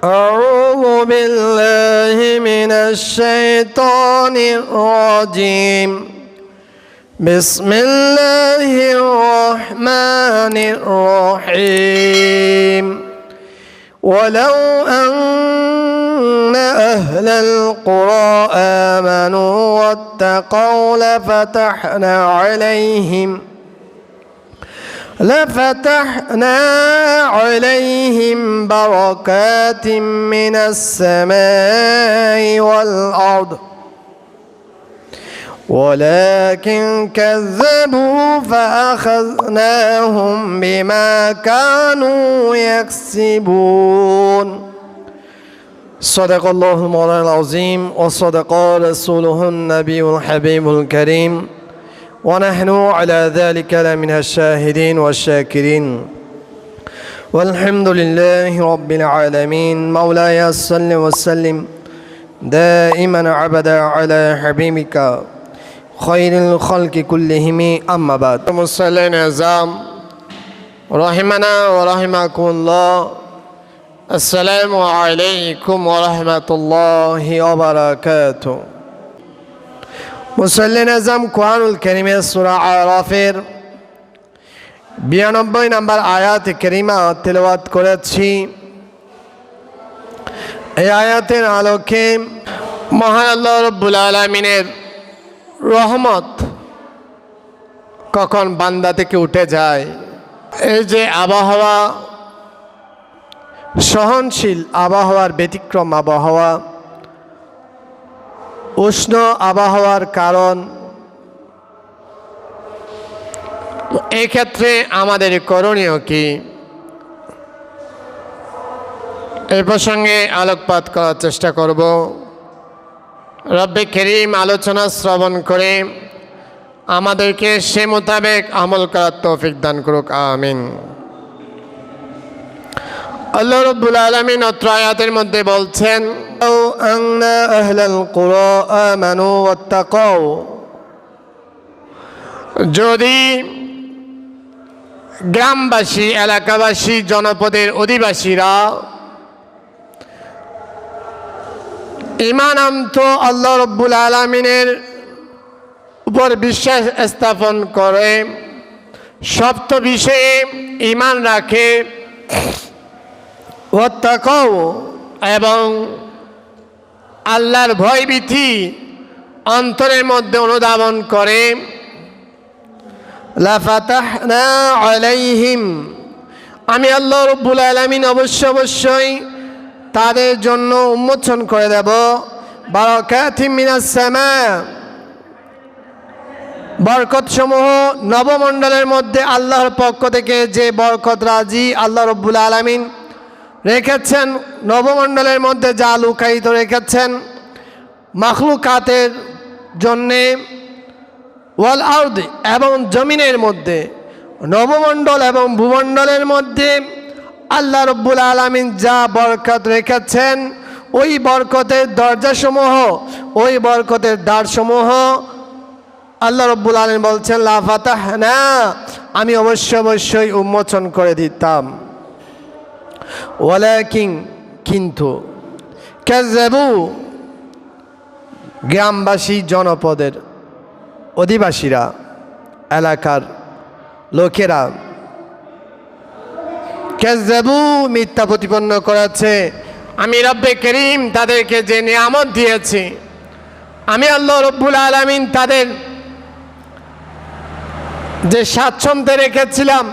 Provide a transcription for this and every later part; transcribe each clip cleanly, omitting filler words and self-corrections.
أعوذ بالله من الشيطان الرجيم بسم الله الرحمن الرحيم ولو أن أهل القرى آمنوا واتقوا لفتحنا عليهم بركات من السماء والأرض ولكن كذبوا فأخذناهم بما كانوا يكسبون صدق الله المولى العظيم وصدق رسوله النبي الحبيب الكريم ونحن على ذلك لمن الشاهدين والشاكرين والحمد لله رب العالمين مولاي صل وسلم دائما أبدا على حبيبك خير الخلق كلهم أما بعد مسلمين العظام رحمنا ورحمكم الله السلام عليكم ورحمة الله وبركاته মুসল্লিন আজম কোরআনুল কারীমের সূরা আরাফের 92 নম্বর আয়াত কারীমা তেলাওয়াত করেছি। এই আয়াতের আলোকে মহান আল্লাহ রাব্বুল আলামিনের রহমত কখন বান্দা থেকে উঠে যায়, এই যে আবহাওয়া সহনশীল আবহাওয়ার ব্যতিক্রম আবহাওয়া, উষ্ণ আবহাওয়ার কারণ, এই ক্ষেত্রে আমাদের করণীয় কি, এই প্রসঙ্গে আলোকপাত করার চেষ্টা করব। রব্বে করিম আলোচনা শ্রবণ করে আমাদেরকে সে মোতাবেক আমল করার তৌফিক দান করুক, আমিন। আল্লাহ রাব্বুল আলামিন অত্র আয়াতের মধ্যে বলছেন, আন্না আহলাল কুরা আমানু ওয়াত্তাকাউ, যদি গ্রামবাসী, এলাকাবাসী, জনপদের অধিবাসীরা ঈমান আনত, আল্লাহ রাব্বুল আলামিনের উপর বিশ্বাস স্থাপন করে, সপ্ত বিষয়ে ঈমান রাখে, ওয়াত্তাকাউ এবং আল্লাহর ভয়ভীতি অন্তরের মধ্যে অনুধাবন করে, লাফাতাহনা আলাইহিম, আমি আল্লাহ রাব্বুল আলামিন অবশ্যই তাদের জন্য উন্মোচন করে দেব, বারাকাতিম মিনাস সামা, বরকতসমূহ নবমণ্ডলের মধ্যে আল্লাহর পক্ষ থেকে যে বরকত রাজি আল্লাহ রাব্বুল আলামিন রেখেছেন, নবমণ্ডলের মধ্যে যা লুকায়িত রেখেছেন মাখলুকাতের জন্যে, ওয়াল আরদ এবং জমিনের মধ্যে, নবমণ্ডল এবং ভূমণ্ডলের মধ্যে আল্লাহ রাব্বুল আলামিন যা বরকত রেখেছেন, ওই বরকতের দরজাসমূহ, ওই বরকতের দ্বারসমূহ আল্লাহ রাব্বুল আলামিন বলছেন লা ফাতাহনা, আমি অবশ্যই উন্মোচন করে দিতাম। ওয়ালাকিন, কিন্তু, কাযাবু, গ্রামবাসী, জনপদের অধিবাসীরা, এলাকার লোকেরা, কাযাবু, মিথ্যা প্রতিপন্ন করেছে। আমি রব্বে করিম তাদেরকে যে নিয়ামত দিয়েছি, আমি আল্লাহ রাব্বুল আলামিন তাদের যে স্বাচ্ছন্দ্যে রেখেছিলাম,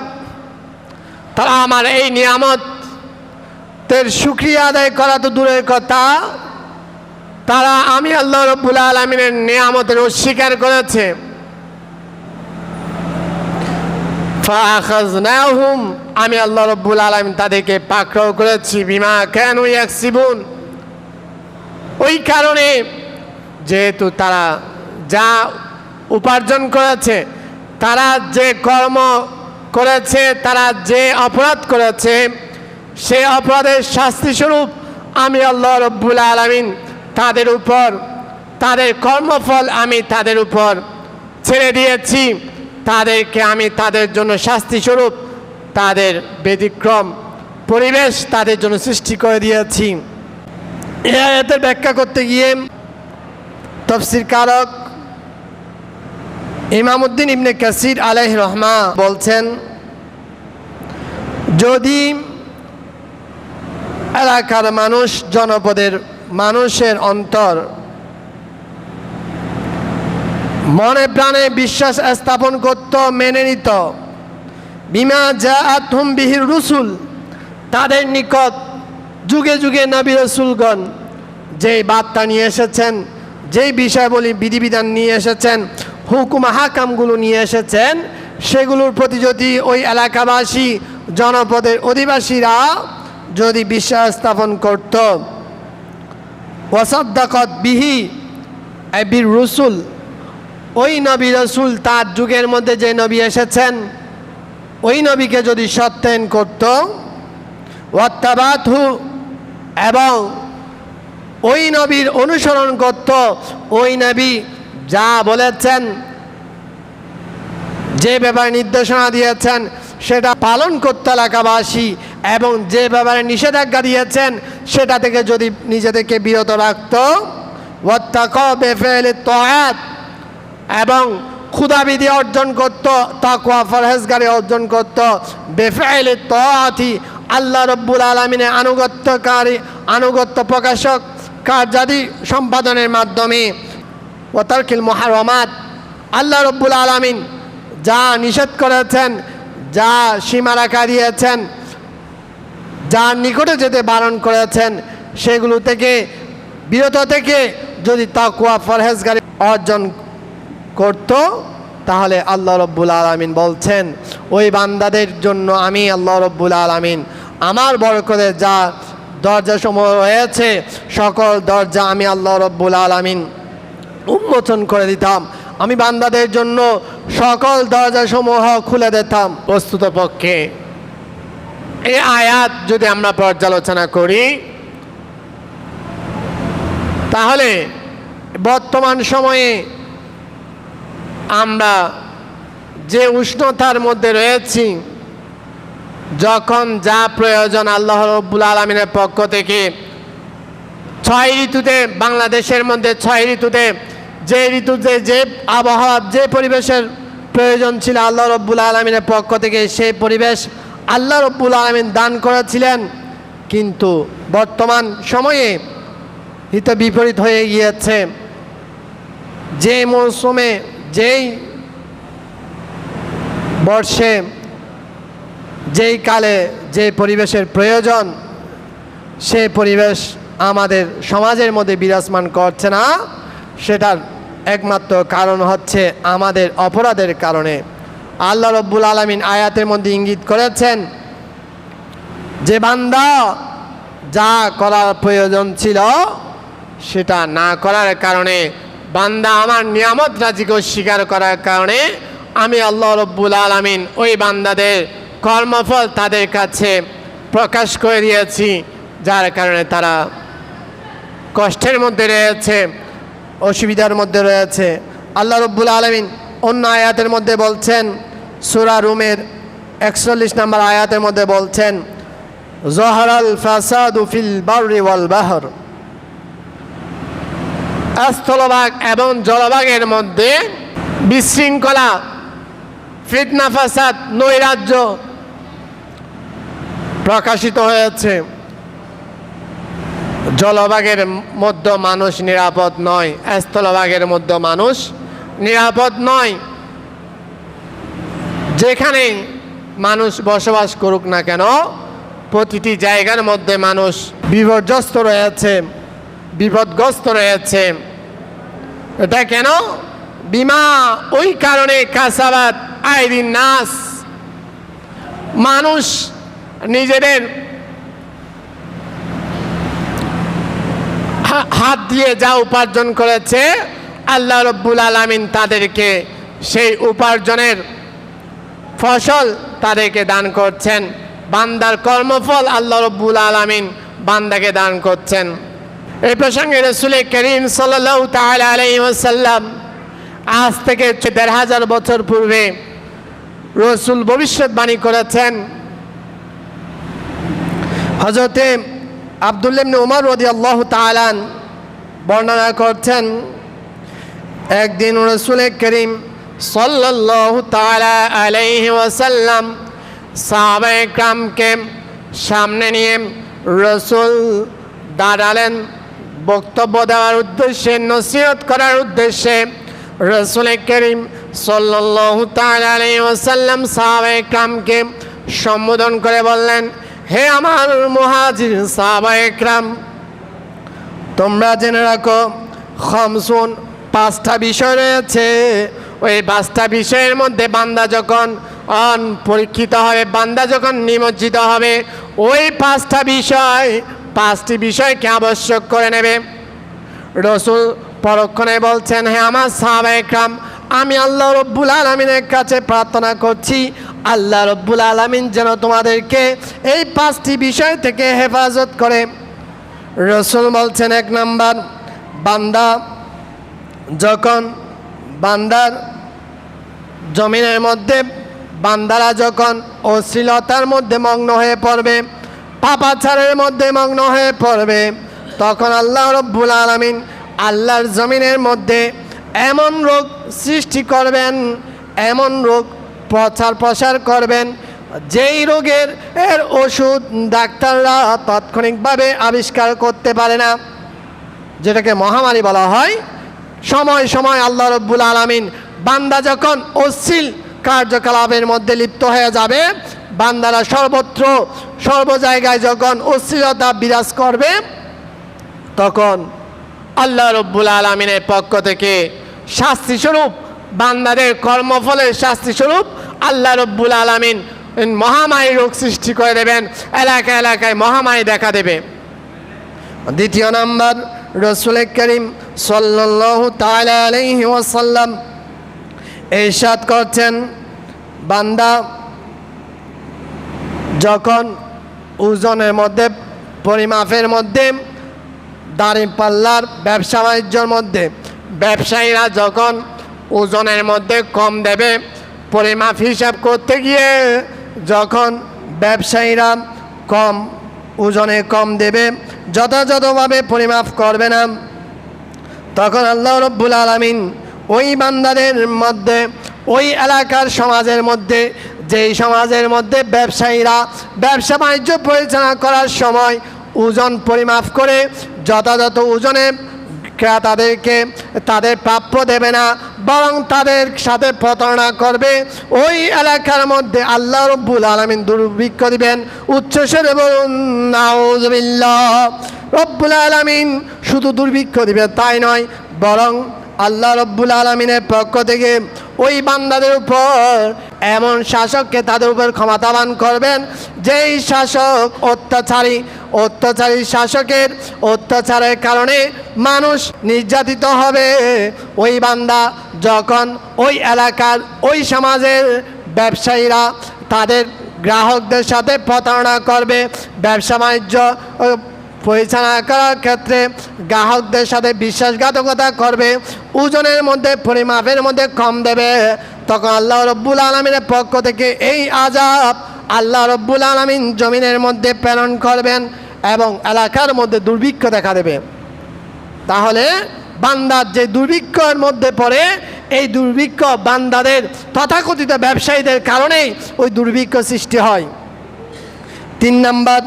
তারা আমার এই নিয়ামতের শুকরিয়া আদায় করা তো দূরের কথা, তারা আমি আল্লাহ রাব্বুল আলামিনের নিয়ামতের অস্বীকার করেছে। ফাআখাযনাহুম, আমি আল্লাহ রাব্বুল আলামিন তাদেরকে পাকড়াও করেছি, বিমা কানু ইয়াকসিবুন, ওই কারণে যেহেতু তারা যা উপার্জন করেছে, তারা যে কর্ম করেছে, তারা যে অপরাধ করেছে, সেই অপরাধের শাস্তিস্বরূপ আমি আল্লাহ রাব্বুল আলামিন তাদের উপর, তাদের কর্মফল আমি তাদের উপর ছেড়ে দিয়েছি। তাদেরকে আমি তাদের জন্য শাস্তিস্বরূপ তাদের ব্যতিক্রম পরিবেশ তাদের জন্য সৃষ্টি করে দিয়েছি। এই আয়াতের ব্যাখ্যা করতে গিয়ে তাফসীর কারক ইমামউদ্দিন ইবনে কাসির আলাইহি রহমা বলছেন, যদি এলাকার মানুষ, জনপদের মানুষের অন্তর মনে প্রাণে বিশ্বাস স্থাপন করত, মেনে নিত, বিমা জাআতহুম বিহির রুসুল, তাদের নিকট যুগে যুগে নবী রাসূলগণ যেই বার্তা নিয়ে এসেছেন, যেই বিষয়াবলী বিধিবিধান নিয়ে এসেছেন, হুকুম হাকামগুলো নিয়ে এসেছেন, সেগুলোর প্রতি যদি ওই এলাকাবাসী, জনপদের অধিবাসীরা যদি বিশ্বাস স্থাপন করত, ওয়াসাদ্দাকাত বিহি বির রুসুল, ওই নবী রাসূল তার যুগের মধ্যে যে নবী এসেছেন ওই নবীকে যদি সত্যায়ন করত, ওয়াত্তাবাতহু, এবং ওই নবীর অনুসরণ করত, ওই নবী যা বলেছেন, যে ব্যাপারে নির্দেশনা দিয়েছেন সেটা পালন করতে এলাকাবাসী, এবং যে ব্যাপারে নিষেধাজ্ঞা দিয়েছেন সেটা থেকে যদি নিজেদেরকে বিরত রাখত, ওয়াত্তাকা বিফি'লিত তাআত, এবং ক্ষুধাবিধি অর্জন করত, তাকওয়া পরহেজগারি অর্জন করত, বিফি'লিত তাআতি, আল্লাহ রাব্বুল আলামিনের আনুগত্য প্রকাশক কার্যাদি সম্পাদনের মাধ্যমে, ওয়া তারকিল মুহাররামাত, আল্লাহ রাব্বুল আলামিন যা নিষেধ করেছেন, যা সীমারেখা দিয়েছেন, যার নিকটে যেতে বারণ করেছেন, সেগুলো থেকে বিরত থেকে যদি তাকওয়া পরহেজগারি অর্জন করত, তাহলে আল্লাহ রাব্বুল আলামিন বলছেন, ওই বান্দাদের জন্য আমি আল্লাহ রাব্বুল আলামিন আমার বরকতের যা দরজাসমূহ রয়েছে, সকল দরজা আমি আল্লাহ রাব্বুল আলামিন উন্মোচন করে দিতাম, আমি বান্দাদের জন্য সকল দরজাসমূহ খুলে দিতাম। প্রস্তুতপক্ষে এই আয়াত যদি আমরা পর্যালোচনা করি, তাহলে বর্তমান সময়ে আমরা যে উষ্ণতার মধ্যে রয়েছি, যখন যা প্রয়োজন আল্লাহ রাব্বুল আলামিনের পক্ষ থেকে 6 ঋতুতে, বাংলাদেশের মধ্যে 6 ঋতুতে যে ঋতুতে যে আবহাওয়া, যে পরিবেশের প্রয়োজন ছিল আল্লাহ রাব্বুল আলামিনের পক্ষ থেকে, সেই পরিবেশ আল্লাহ রাব্বুল আলামিন দান করেছিলেন। কিন্তু বর্তমান সময়ে হিত বিপরীত হয়ে গিয়েছে। যে মৌসুমে, যেই বর্ষে, যেই কালে যে পরিবেশের প্রয়োজন, সেই পরিবেশ আমাদের সমাজের মধ্যে বিরাজমান করছে না। সেটার একমাত্র কারণ হচ্ছে আমাদের অপরাধের কারণে। আল্লাহ রাব্বুল আলামিন আয়াতের মধ্যে ইঙ্গিত করেছেন যে বান্দা যা করার প্রয়োজন ছিল সেটা না করার কারণে, বান্দা আমার নিয়ামত রাজিকে অস্বীকার করার কারণে আমি আল্লাহ রাব্বুল আলামিন ওই বান্দাদের কর্মফল তাদের কাছে প্রকাশ করে দিয়েছি, যার কারণে তারা কষ্টের মধ্যে রয়েছে, অসুবিধার মধ্যে রয়েছে। আল্লাহ রাব্বুল আলামিন অন্য আয়াতের মধ্যে বলছেন, সূরা রুমের 41 নম্বর আয়াতের মধ্যে বলছেন, যহরাল ফাসাদু ফিল বাররি ওয়াল বাহর, স্থলভাগ এবং জলভাগের মধ্যে বিশৃঙ্খলা, ফিতনা, ফাসাদ, নৈরাজ্য প্রকাশিত হয়েছে। জলভাগের মধ্যে মানুষ নিরাপদ নয়, স্থলভাগের মধ্যে মানুষ নিরাপদ নয়। যেখানে মানুষ বসবাস করুক না কেন, প্রতিটি জায়গার মধ্যে মানুষ বিপর্যস্ত রয়েছে, বিপদগ্রস্ত রয়েছে। এটা কেন? বিমা, ওই কারণে কাসাবাত আইদিন নাস, মানুষ নিজেদের হাত দিয়ে যা উপার্জন করেছে, আল্লাহ রাব্বুল আলামিন তাদেরকে সেই উপার্জনের ফসল তাদেরকে দান করছেন। বান্দার কর্মফল আল্লাহ রাব্বুল আলামিন বান্দাকে দান করছেন। এই প্রসঙ্গে রাসূল করিম সাল্লাল্লাহু তাআলা আলাইহি ওয়াসাল্লাম আজ থেকে ১৫০০ বছর পূর্বে রাসূল ভবিষ্যৎবাণী করেছেন হযরতে আব্দুল্লাহ ইবনে উমর রাদিয়াল্লাহু তাআলা বর্ণনা করছেন, একদিন রাসূল করিম সাল্লাল্লাহু তাআলা আলাইহি ওয়াসাল্লাম সাহাবায়ে কিরামকে সামনে নিয়ে রাসূল দাঁড়ালেন বক্তব্য দেওয়ার উদ্দেশ্যে, নসিহত করার উদ্দেশ্যে। রাসূল করিম সাল্লাল্লাহু তাআলা আলাইহি ওয়াসাল্লাম সাহাবায়ে কিরামকে সম্বোধন করে বললেন, হে আমার মুহাজির সাহাবায়ে কিরাম, তোমরা জেনে রাখো খামসুন, পাঁচটা বিষয় রয়েছে। ওই পাঁচটা বিষয়ের মধ্যে বান্দা যখন পরীক্ষিত হবে, বান্দা যখন নিমজ্জিত হবে, ওই পাঁচটি বিষয়কে আবশ্যক করে নেবে। রাসূল পরক্ষণে বলছেন, হে আমার সাহাবায়ে কিরাম, আমি আল্লাহ রব্বুল আলামিনের কাছে প্রার্থনা করছি, আল্লাহ রব্বুল আলামিন যেন তোমাদেরকে এই পাঁচটি বিষয় থেকে হেফাজত করে। রাসূল বলছেন, এক নাম্বার, বান্দার জমিনের মধ্যে বান্দারা যখন অশ্লীলতার মধ্যে মগ্ন হয়ে পড়বে, পাপাচারের মধ্যে মগ্ন হয়ে পড়বে, তখন আল্লাহ রব্বুল আলামিন আল্লাহর জমিনের মধ্যে এমন রোগ সৃষ্টি করবেন, এমন রোগ প্রসার করবেন, যেই রোগের ওষুধ ডাক্তাররা তাৎক্ষণিকভাবে আবিষ্কার করতে পারে না, যেটাকে মহামারী বলা হয়। সময় সময় আল্লাহ রব্বুল আলামিন বান্দা যখন অশ্লীল কার্যকলাপের মধ্যে লিপ্ত হয়ে যাবে, বান্দারা সর্ব জায়গায় যখন অশ্লীলতা বিরাজ করবে, তখন আল্লাহ রব্বুল আলামিনের পক্ষ থেকে শাস্তিস্বরূপ, বান্দাদের কর্মফলের শাস্তিস্বরূপ আল্লাহ রব্বুল আলামিন মহামারী রোগ সৃষ্টি করে দেবেন, এলাকায় এলাকায় মহামারী দেখা দেবে। দ্বিতীয় নাম্বার, রাসূল করিম সাল্লাল্লাহু তাআলা আলাইহি ওয়াসাল্লাম ইরশাদ করছেন, বান্দা যখন ওজনের মধ্যে, পরিমাপের মধ্যে, দাঁড়িপাল্লার ব্যবসা বাণিজ্যের মধ্যে ব্যবসায়ীরা যখন ওজনের মধ্যে কম দেবে, পরিমাপ হিসাব করতে গিয়ে যখন ব্যবসায়ীরা ওজনে কম দেবে, যথাযথভাবে পরিমাপ করবে না, তখন আল্লাহ রব্বুল আলামিন ওই বান্দাদের মধ্যে, ওই এলাকার সমাজের মধ্যে, যেই সমাজের মধ্যে ব্যবসায়ীরা ব্যবসা বাণিজ্য পরিচালনা করার সময় ওজন পরিমাপ করে যথাযথ ওজনে ক্রেতাদেরকে তাদের প্রাপ্য দেবে না, বরং তাদের সাথে প্রতারণা করবে, ওই এলাকার মধ্যে আল্লাহ রব্বুল আলামিন দুর্ভিক্ষ দিবেন। উচ্চস্বরে বলুন নাউযুবিল্লাহ। রব্বুল আলামিন শুধু দুর্ভিক্ষ দিবে তাই নয়, বরং আল্লাহ রব্বুল আলামিনের পক্ষ থেকে ওই বান্দাদের উপর এমন শাসককে তাদের উপর ক্ষমতাবান করবেন, যেই শাসক অত্যাচারী শাসকের অত্যাচারের কারণে মানুষ নির্যাতিত হবে। ওই বান্দা যখন ওই এলাকার, ওই সমাজের ব্যবসায়ীরা তাদের গ্রাহকদের সাথে প্রতারণা করবে, ব্যবসা বাণিজ্য পরিচালনা করার ক্ষেত্রে গ্রাহকদের সাথে বিশ্বাসঘাতকতা করবে, ওজনের মধ্যে, পরিমাপের মধ্যে কম দেবে, তখন আল্লাহ রব্বুল আলামিনের পক্ষ থেকে এই আযাব আল্লাহ রব্বুল আলামিন জমিনের মধ্যে প্রেরণ করবেন এবং এলাকার মধ্যে দুর্ভিক্ষ দেখা দেবে। তাহলে বান্দার যে দুর্ভিক্ষের মধ্যে পড়ে, এই দুর্ভিক্ষ বান্দাদের তথাকথিত ব্যবসায়ীদের কারণেই ওই দুর্ভিক্ষ সৃষ্টি হয়। 3 নাম্বার,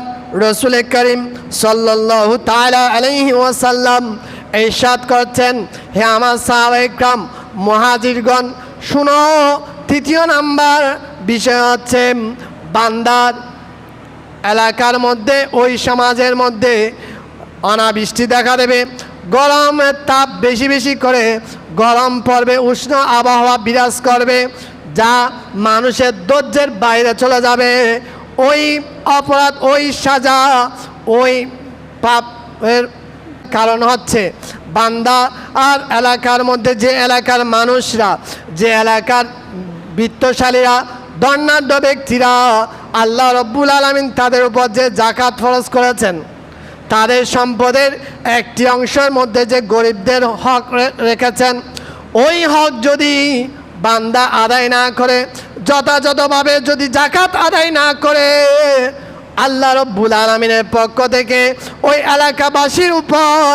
রাসূল করিম সাল্লাল্লাহু তাআলা আলাইহি ওয়াসাল্লাম ইরশাদ করছেন, হে আমার সাহাবায়ে কিরাম, মুহাজিরগণ, শুনো, 3য় নাম্বার বিষয় হচ্ছে বান্দার এলাকার মধ্যে, ওই সমাজের মধ্যে অনাবৃষ্টি দেখা দেবে, গরমের তাপ বেশি বেশি করে গরম পড়বে, উষ্ণ আবহাওয়া বিরাজ করবে, যা মানুষের ধৈর্যের বাইরে চলে যাবে। ওই অপরাধ, ওই সাজা, ওই পাপের কারণ হচ্ছে বান্দা আর এলাকার মধ্যে যে এলাকার মানুষরা, যে এলাকার বিত্তশালীরা, ধনাঢ্য ব্যক্তিরা, আল্লাহ রব্বুল আলামিন তাদের উপর যে যাকাত ফরজ করেছেন, তাদের সম্পদের একটি অংশের মধ্যে যে গরিবদের হক রেখেছেন, ওই হক যদি বান্দা আদায় না করে, যথাযথভাবে যদি যাকাত আদায় না করে, আল্লাহ রব্বুল আলামিনের পক্ষ থেকে ওই এলাকাবাসীর উপর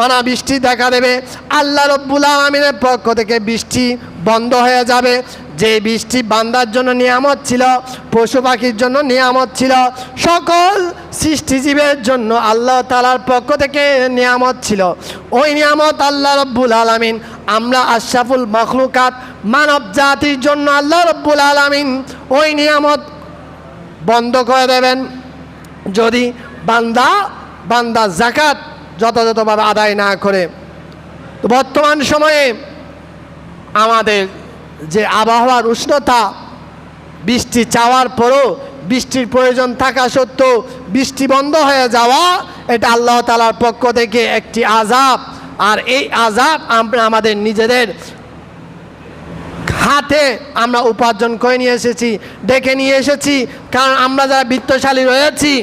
অনাবৃষ্টি দেখা দেবে। আল্লাহ রব্বুল আলামিনের পক্ষ থেকে বৃষ্টি বন্ধ হয়ে যাবে। যে বৃষ্টি বান্দার জন্য নিয়ামত ছিল, পশু পাখির জন্য নিয়ামত ছিল, সকল সৃষ্টিজীবের জন্য আল্লাহ তাআলার পক্ষ থেকে নিয়ামত ছিল। ওই নিয়ামত আল্লাহ রব্বুল আলামিন আমরা আশরাফুল মাখলুকাত মানব জাতির জন্য আল্লাহ রব্বুল আলামিন ওই নিয়ামত বন্ধ করে দেবেন যদি বান্দা যাকাত যথাযথভাবে আদায় না করে। তো বর্তমান সময়ে আমাদের যে আবহাওয়ার উষ্ণতা, বৃষ্টি চাওয়ার পরও বৃষ্টির প্রয়োজন থাকা সত্ত্বেও বৃষ্টি বন্ধ হয়ে যাওয়া, এটা আল্লাহ তাআলার পক্ষ থেকে একটি আযাব। আর এই আযাব আমরা আমাদের নিজেদের হাতে আমরা উপার্জন করে নিয়ে এসেছি, ডেকে নিয়ে এসেছি। কারণ আমরা যারা বিত্তশালী রয়েছি,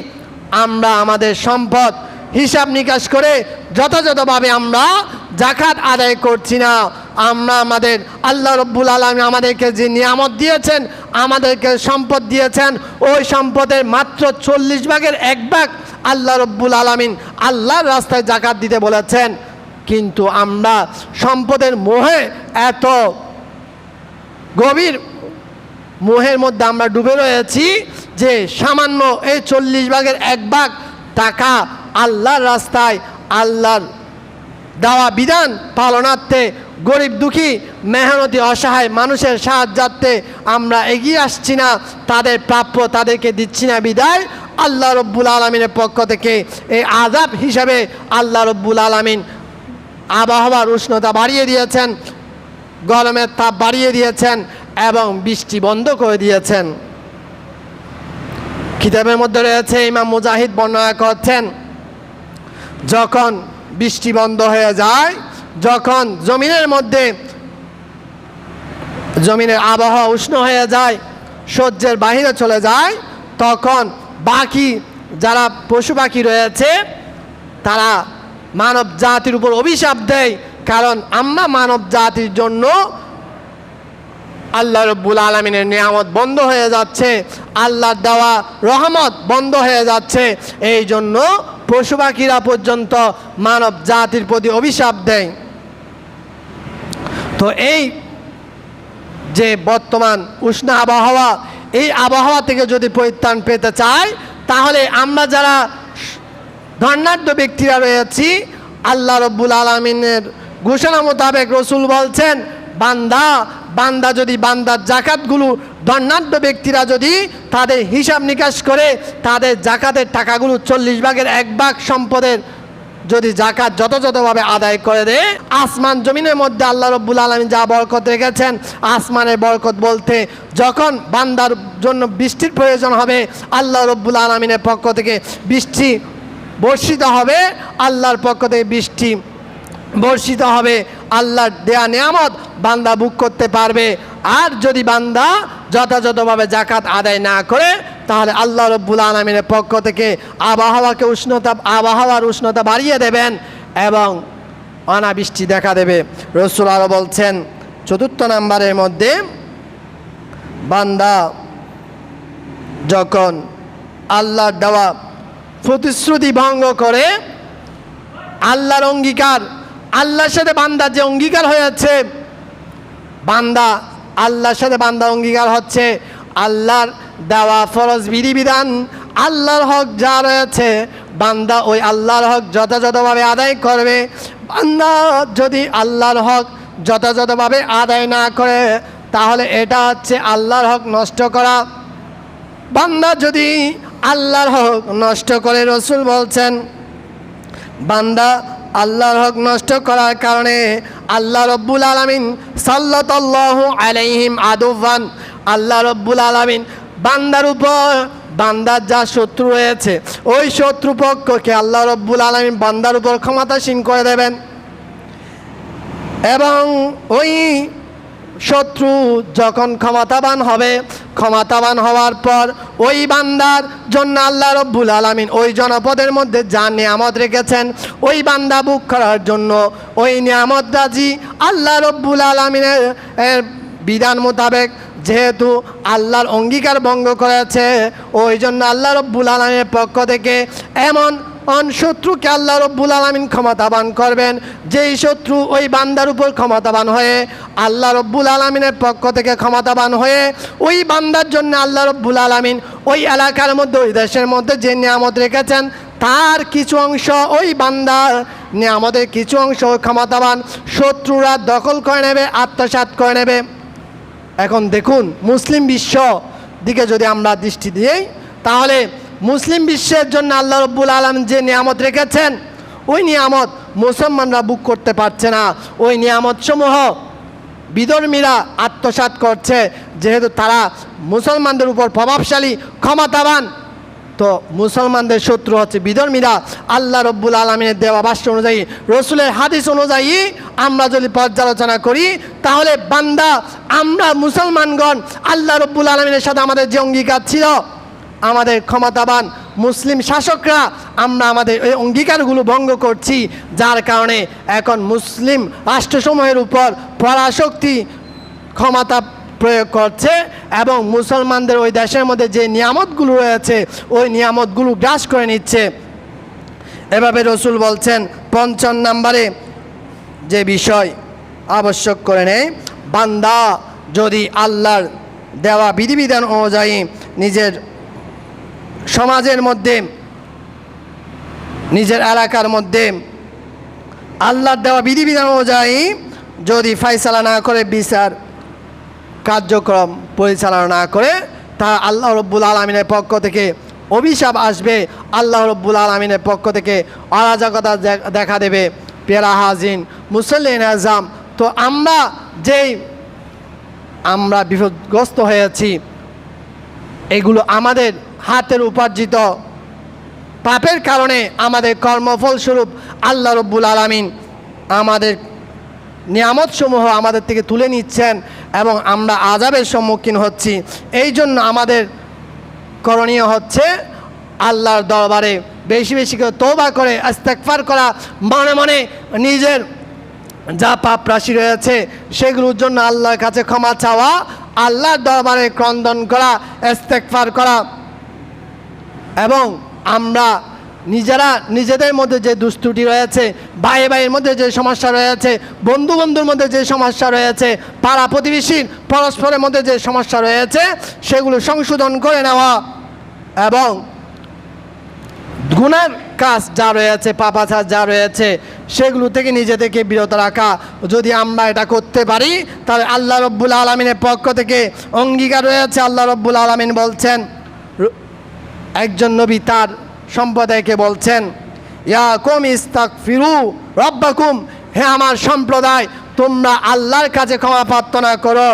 আমরা আমাদের সম্পদ হিসাব নিকাশ করে যথাযথভাবে আমরা যাকাত আদায় করছি না। আমরা আমাদের আল্লাহ রব্বুল আলামিন আমাদেরকে যে নিয়ামত দিয়েছেন, আমাদেরকে সম্পদ দিয়েছেন, ওই সম্পদের মাত্র 40 ভাগের 1 ভাগ আল্লাহ রব্বুল আলামিন আল্লাহর রাস্তায় যাকাত দিতে বলেছেন। কিন্তু আমরা সম্পদের মোহে, এত গভীর মোহের মধ্যে আমরা ডুবে রয়েছি যে সামান্য এই 40 ভাগের 1 ভাগ টাকা আল্লাহর রাস্তায়, আল্লাহর দেওয়া বিধান পালনার্থে, গরিব দুঃখী মেহনতি অসহায় মানুষের সাহায্যার্থে আমরা এগিয়ে আসছি না। তাদের প্রাপ্য তাদেরকে দিচ্ছি না বিদায় আল্লাহ রব্বুল আলামিনের পক্ষ থেকে এই আযাব হিসাবে আল্লাহ রব্বুল আলামিন আবহাওয়ার উষ্ণতা বাড়িয়ে দিয়েছেন, গরমের তাপ বাড়িয়ে দিয়েছেন এবং বৃষ্টি বন্ধ করে দিয়েছেন। কিতাবের মধ্যে রয়েছে, ইমাম মুজাহিদ বর্ণনা করছেন, যখন বৃষ্টি বন্ধ হয়ে যায়, যখন জমিনের আবহাওয়া উষ্ণ হয়ে যায়, সহ্যের বাহিরে চলে যায়, তখন বাকি যারা পশু পাখি রয়েছে তারা মানব জাতির উপর অভিশাপ দেয়। কারণ আমরা মানব জাতির জন্য আল্লাহ রব্বুল আলামিনের নিয়ামত বন্ধ হয়ে যাচ্ছে, আল্লাহর দেওয়া রহমত বন্ধ হয়ে যাচ্ছে। এই জন্য পশু পাখিরা পর্যন্ত মানব জাতির প্রতি অভিশাপ দেয়। তো এই যে বর্তমান উষ্ণ আবহাওয়া, এই আবহাওয়া থেকে যদি পরিত্রাণ পেতে চাই, তাহলে আমরা যারা ধনাঢ্য ব্যক্তিরা রয়েছি, আল্লাহ রব্বুল আলামিনের ঘোষণা মোতাবেক রাসূল বলছেন, বান্দা যদি বান্দার যাকাতগুলো, ধনাঢ্য ব্যক্তিরা যদি তাদের হিসাব নিকাশ করে তাদের যাকাতের টাকাগুলো 40 ভাগের 1 ভাগ সম্পদের যদি যাকাত যথাযথভাবে আদায় করে দেয়, আসমান জমিনের মধ্যে আল্লাহ রব্বুল আলামিন যা বরকত রেখেছেন, আসমানের বরকত বলতে যখন বান্দার জন্য বৃষ্টির প্রয়োজন হবে, আল্লাহ রব্বুল আলামিনের পক্ষ থেকে বৃষ্টি বর্ষিত হবে, আল্লাহর পক্ষ থেকে বৃষ্টি বর্ষিত হবে, আল্লাহর দেয়া নিয়ামত বান্দা ভোগ করতে পারবে। আর যদি বান্দা যথাযথভাবে যাকাত আদায় না করে, তাহলে আল্লাহ রব্বুল আলামিনের পক্ষ থেকে আবহাওয়ার উষ্ণতা বাড়িয়ে দেবেন এবং অনাবৃষ্টি দেখা দেবে। রাসূল আরও বলছেন, 4 নম্বরের মধ্যে, বান্দা যখন আল্লাহর দেওয়া প্রতিশ্রুতি ভঙ্গ করে, আল্লাহর অঙ্গীকার, আল্লাহর সাথে বান্দার যে অঙ্গীকার হয়েছে, আল্লাহর সাথে বান্দার অঙ্গীকার হচ্ছে আল্লাহর দেওয়া ফরজ বিধিবিধান, আল্লাহর হক যা রয়েছে, বান্দা ওই আল্লাহর হক যথাযথভাবে আদায় করবে। বান্দা যদি আল্লাহর হক যথাযথভাবে আদায় না করে, তাহলে এটা হচ্ছে আল্লাহর হক নষ্ট করা। বান্দা যদি আল্লাহর হক নষ্ট করে, রাসূল বলছেন, বান্দা আল্লাহর হক নষ্ট করার কারণে আল্লাহ রব্বুল আলামিন সাল্লাল্লাহু আলাইহিম আদুওয়ান, আল্লাহ রব্বুল আলামিন বান্দার যা শত্রু রয়েছে, ওই শত্রুপক্ষকে আল্লাহ রব্বুল আলামিন বান্দার উপর ক্ষমতাসীন করে দেবেন এবং ওই শত্রু যখন ক্ষমতাবান হওয়ার পর ওই বান্দার জন্য আল্লাহ রব্বুল আলামিন ওই জনপদের মধ্যে যা নিয়ামত রেখেছেন, ওই বান্দা ভোগ করার জন্য ওই নিয়ামত রাজি আল্লাহ রব্বুল আলামিনের বিধান মোতাবেক যেহেতু আল্লাহর অঙ্গীকার ভঙ্গ করেছে, ওই জন্য আল্লাহ রব্বুল আলামিনের পক্ষ থেকে এমন শত্রুকে আল্লাহ রব্বুল আলামিন ক্ষমতাবান করবেন, যেই শত্রু ওই বান্দার উপর ক্ষমতাবান হয়ে আল্লাহ রব্বুল আলামিনের পক্ষ থেকে ক্ষমতাবান হয়ে ওই বান্দার জন্য আল্লাহ রব্বুল আলামিন ওই এলাকার মধ্যে, ওই দেশের মধ্যে যে নিয়ামত রেখেছেন তার কিছু অংশ, ওই বান্দার নিয়ামতের কিছু অংশ ক্ষমতাবান শত্রুরা দখল করে নেবে, আত্মসাৎ করে নেবে। এখন দেখুন, মুসলিম বিশ্ব দিকে যদি আমরা দৃষ্টি দিই, তাহলে মুসলিম বিশ্বের জন্য আল্লাহ রব্বুল আলামিন যে নিয়ামত রেখেছেন, ওই নিয়ামত মুসলমানরা বুক করতে পারছে না। ওই নিয়ামত সমূহ বিধর্মীরা আত্মসাৎ করছে, যেহেতু তারা মুসলমানদের উপর প্রভাবশালী, ক্ষমতাবান। তো মুসলমানদের শত্রু হচ্ছে বিধর্মীরা। আল্লাহ রব্বুল আলামিনের দেওয়া ভাষ্য অনুযায়ী, রসুলের হাদিস অনুযায়ী আমরা যদি পর্যালোচনা করি, তাহলে বান্দা, আমরা মুসলমানগণ আল্লাহ রব্বুল আলামিনের সাথে আমাদের যে অঙ্গীকার ছিল, আমাদের ক্ষমতাবান মুসলিম শাসকরা আমরা আমাদের এই অঙ্গীকারগুলো ভঙ্গ করছি, যার কারণে এখন মুসলিম রাষ্ট্রসমূহের উপর পরাশক্তি ক্ষমতা প্রয়োগ করছে এবং মুসলমানদের ওই দেশের মধ্যে যে নিয়ামতগুলো রয়েছে ওই নিয়ামতগুলো গ্রাস করে নিচ্ছে। এভাবে রসুল বলছেন, ৫৫ নম্বরে যে বিষয় আবশ্যক করে নেয়, বান্দা যদি আল্লাহর দেওয়া বিধিবিধান অনুযায়ী নিজের সমাজের মধ্যে, নিজের এলাকার মধ্যে আল্লাহর দেওয়া বিধিবিধান অনুযায়ী যদি ফয়সালা না করে, বিচার কার্যক্রম পরিচালনা না করে, তা আল্লাহ রব্বুল আলামিনের পক্ষ থেকে অভিশাপ আসবে, আল্লাহ রব্বুল আলামিনের পক্ষ থেকে অরাজকতা দেখা দেবে। পেরা হাজিন মুসল্লিন আজম, তো আমরা বিপদগ্রস্ত হয়েছি, এগুলো আমাদের হাতের উপার্জিত পাপের কারণে, আমাদের কর্মফলস্বরূপ আল্লাহ রব্বুল আলামিন আমাদের নিয়ামতসমূহ আমাদের থেকে তুলে নিচ্ছেন এবং আমরা আযাবের সম্মুখীন হচ্ছি। এই জন্য আমাদের করণীয় হচ্ছে আল্লাহর দরবারে বেশি বেশি করে তওবা করে ইস্তেগফার করা, মনে মনে নিজের যা পাপ রাশি রয়েছে সেগুলোর জন্য আল্লাহর কাছে ক্ষমা চাওয়া, আল্লাহর দরবারে ক্রন্দন করা, ইস্তেগফার করা। এবং আমরা নিজেদের মধ্যে যে দুস্ত্রুটি রয়েছে, ভাই ভাইয়ের মধ্যে যে সমস্যা রয়েছে, বন্ধু বন্ধুর মধ্যে যে সমস্যা রয়েছে, পাড়া প্রতিবেশীর পরস্পরের মধ্যে যে সমস্যা রয়েছে, সেগুলো সংশোধন করে নেওয়া এবং গুনার কাজ যা রয়েছে, পাপাচার যা রয়েছে, সেগুলো থেকে নিজেদেরকে বিরত রাখা। যদি আমরা এটা করতে পারি, তাহলে আল্লাহ রব্বুল আলামিনের পক্ষ থেকে অঙ্গীকার রয়েছে। আল্লাহ রব্বুল আলামিন বলছেন, একজন নবী তার সম্প্রদায়কে বলছেন, ইয়া কওম ইস্তাগফিরু রাব্বাকুম, হে আমার সম্প্রদায়, তোমরা আল্লাহর কাছে ক্ষমা প্রার্থনা করো,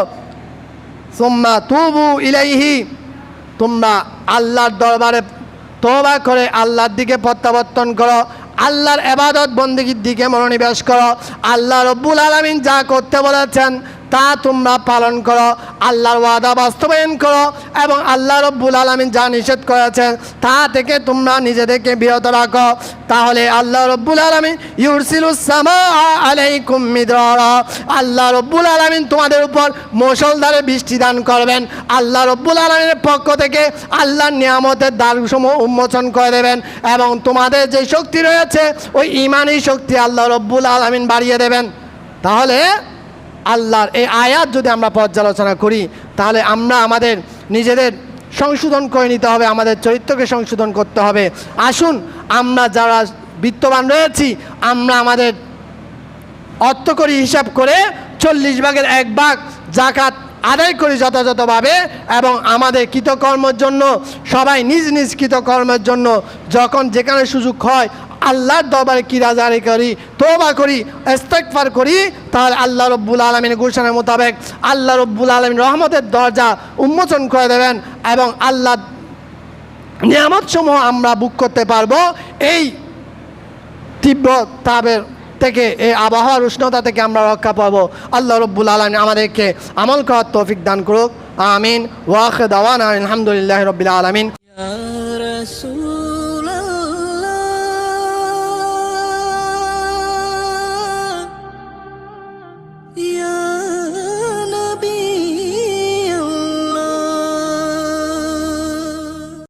সুম্মা তুবু ইলাইহি, তোমরা আল্লাহর দরবারে তওবা করে আল্লাহর দিকে প্রত্যাবর্তন করো, আল্লাহর ইবাদত বন্দেগীর দিকে মনোনিবেশ করো, আল্লাহ রব্বুল আলামিন যা করতে বলেছেন তা তোমরা পালন করো, আল্লাহর ওয়াদা বাস্তবায়ন করো এবং আল্লাহ রব্বুল আলামিন যা নিষেধ করেছেন তা থেকে তোমরা নিজেদেরকে বিরত রাখো। তাহলে আল্লাহ রব্বুল আলামিন ইউরসিলুস সামাআ আলাইকুম মিদরারা, আল্লাহ রব্বুল আলামিন তোমাদের উপর মুষলধারে বৃষ্টি দান করবেন। আল্লাহ রব্বুল আলামিনের পক্ষ থেকে আল্লাহর নিয়ামতের দ্বারসমূহ উন্মোচন করে দেবেন এবং তোমাদের যে শক্তি রয়েছে ওই ঈমানি শক্তি আল্লাহ রব্বুল আলামিন বাড়িয়ে দেবেন। তাহলে আল্লাহর এই আয়াত যদি আমরা পর্যালোচনা করি, তাহলে আমরা আমাদের নিজেদের সংশোধন করে নিতে হবে, আমাদের চরিত্রকে সংশোধন করতে হবে। আসুন আমরা যারা বিত্তবান রয়েছি, আমরা আমাদের অর্থকরী হিসাব করে 40 ভাগের 1 ভাগ যাকাত আদায় করি যথাযথভাবে এবং আমাদের কৃতকর্মের জন্য সবাই নিজ নিজ কৃতকর্মের জন্য যখন যেখানে সুযোগ হয় আল্লাহর দরবারে কিরাজারি করি, তওবা করি, ইস্তেগফার করি, তাহলে আল্লাহ রব্বুল আলামিনের ঘোষণার মোতাবেক আল্লাহ রব্বুল আলামিন রহমতের দরজা উন্মোচন করে দেবেন এবং আল্লাহ নিয়ামতসমূহ আমরা বুক করতে পারবো। এই তীব্র তাপের থেকে, এই আবহাওয়ার উষ্ণতা থেকে আমরা রক্ষা পাবো। আল্লাহ রব্বুল আলামিন আমাদেরকে আমল করার তৌফিক দান করুক। আমিন। ওয়া আখিরু দাওয়ানা আলহামদুলিল্লাহি রাব্বিল আলামিন।